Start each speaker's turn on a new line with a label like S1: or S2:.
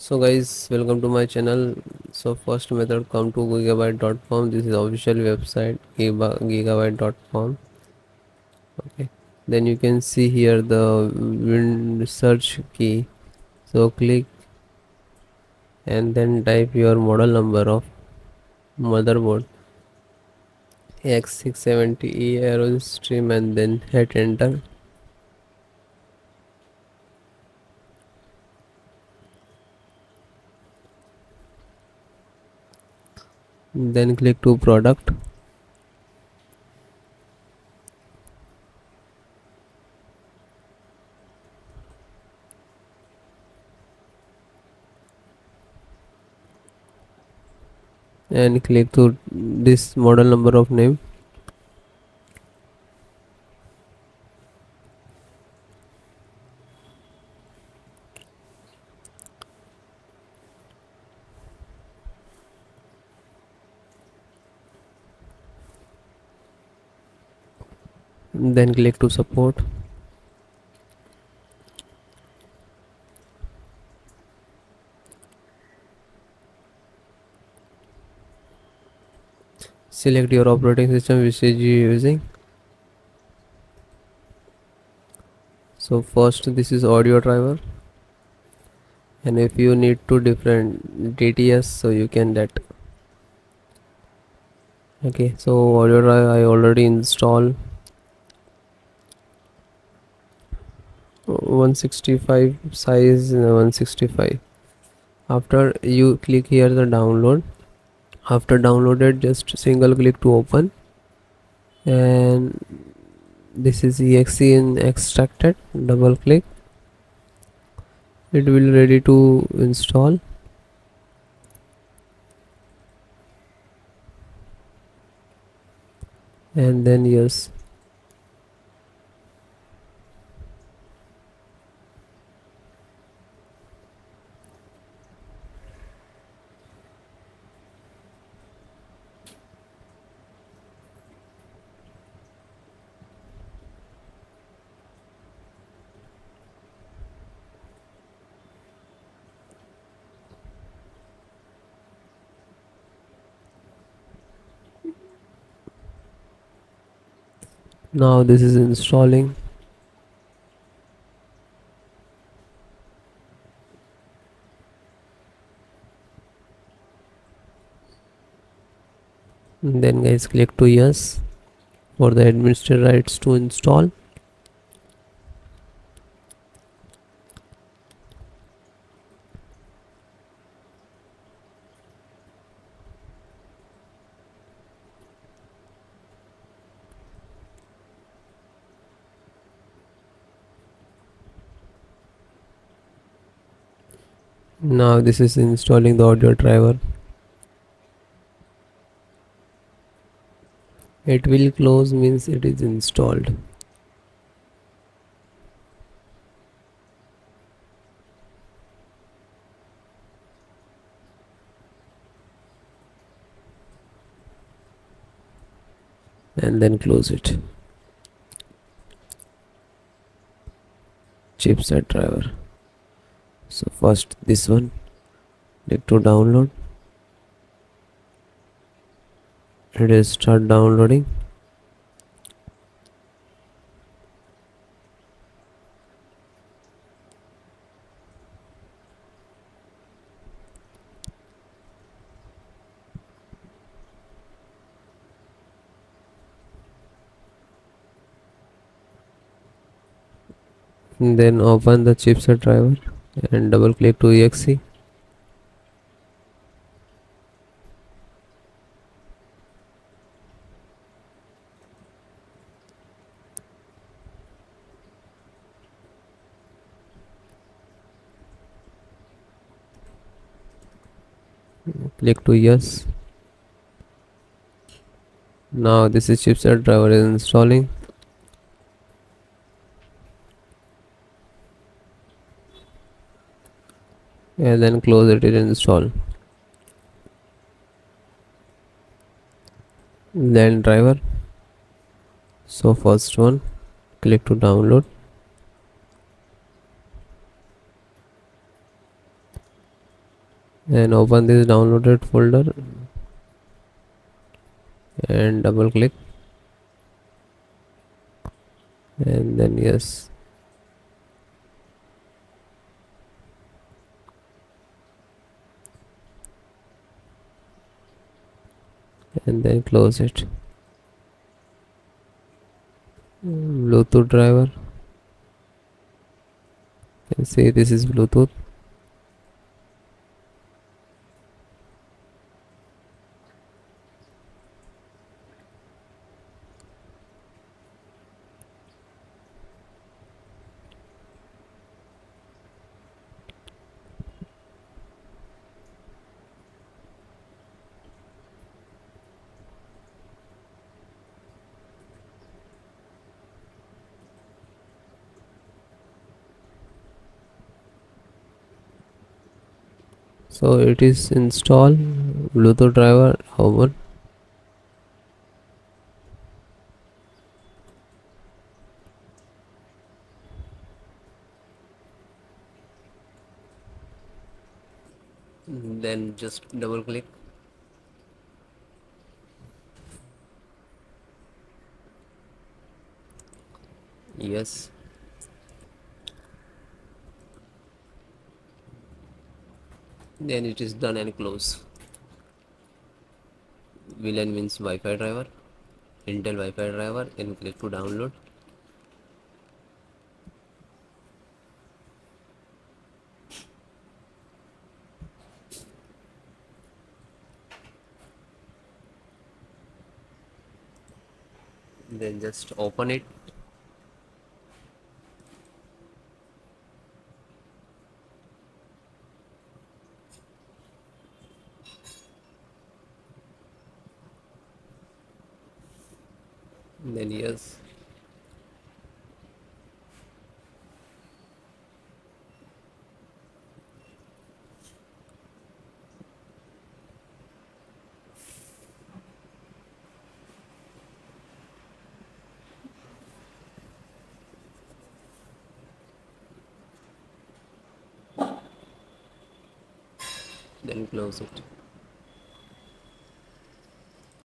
S1: So guys, welcome to my channel. So first method, come to gigabyte.com. This is official website gigabyte.com. Okay, then you can see here the win search key. So click and then type your model number of motherboard X670E AORUS XTREME and then hit enter. Then click to product. And click to this model number of name. Then click to support. Select your operating system which is you using. So first this is audio driver, and if you need to different DTS, so you can that. Okay, so audio driver I already install 165 size 165. After you click here the download. After downloaded, just single click to open, and this is exe in extracted. Double click, it will ready to install. And then yes, now this is installing. Then guys, click to yes for the administrator rights to install. Now this is installing the audio driver. It will close means it is installed. And then close it. Chipset driver. So first this one, click to download. It is start downloading. Then open the chipset driver and double click to exe. Click to yes. Now this is chipset driver is installing. And then close it and install. Then driver. So first one, click to download. and open this downloaded folder and double click, and then yes, and then close it. Bluetooth driver, you can see this is Bluetooth. So it is install Bluetooth driver over. Then just double click. Yes, then it is done and close. VLAN means Wi-Fi driver, Intel Wi-Fi driver, and click to download. Then just open it. Then yes, then close it.